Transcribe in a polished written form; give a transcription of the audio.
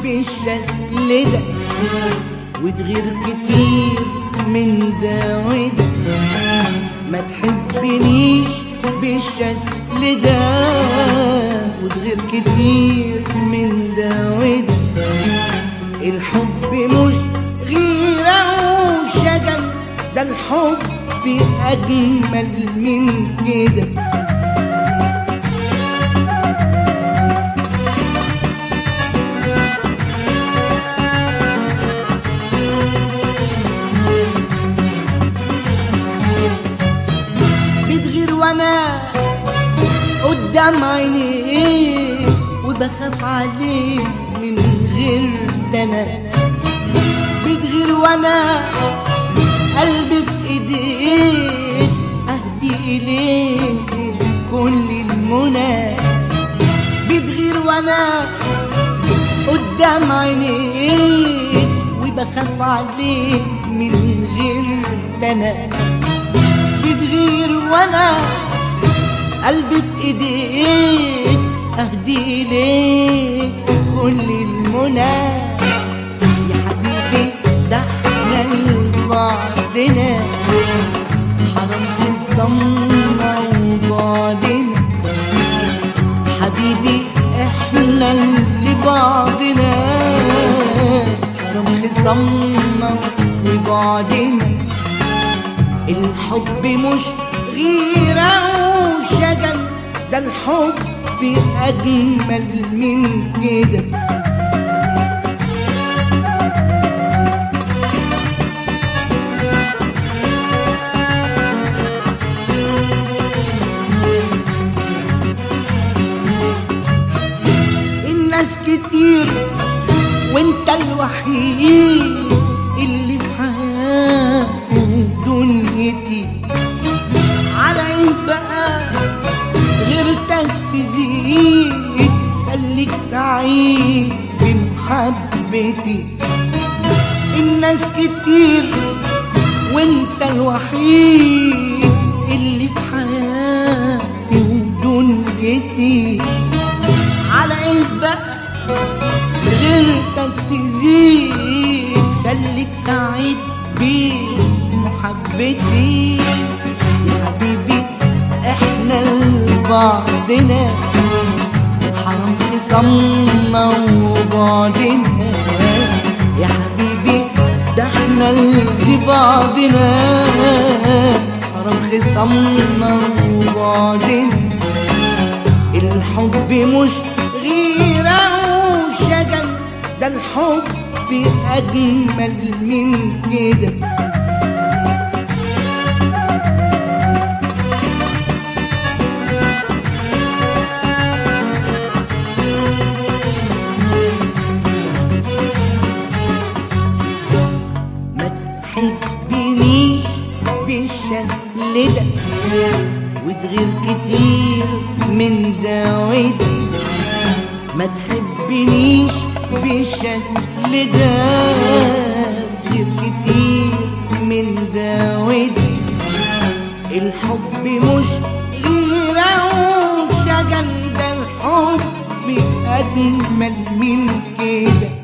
بالشكل ده وتغير كتير من ده وده، ما تحبنيش بالشكل ده وتغير كتير من ده وده. الحب مش غيرة وشجن، ده الحب أجمل من كده. بتغير وانا قدام عينيك وبخاف عليك من غير دنا، بتغير وانا قلبي في ايديك اهدي اليك كل المنى. بتغير وانا قدام عينيك وبخاف عليك من غير دنا، بتغير وانا قلبي في ايديك اهدي ليك كل المنى. يا حبيبي ده احنا لبعضنا، حرام خصمنا وبعدنا. حبيبي احنا لبعضنا، حرام خصمنا وبعدنا. الحب مش غيرة وشجن، ده الحب أجمل من كده. الناس كتير وانت الوحيد اللي في حياتي ودنيتي، على عين بقى غيرتك تزيد، خليك سعيد بمحبتي. الناس كتير وانت الوحيد اللي في حياتي ودنيتي، على عين بقى غيرتك تزيد، خليك سعيد بمحبتي. يا حبيبي احنا لبعضنا، حرام خصمنا وبعدنا. يا حبيبي ده احنا لبعضنا، حرام خصمنا وبعدنا. الحب مش غيرة وشجن، ده الحب أجمل من كده. تحبنيش بالشكل ده وتغير كتير من ده وده، ما تحبنيش بالشكل ده وتغير كتير من ده وده. الحب مش غيرة وشجن، ده الحب أجمل من كده.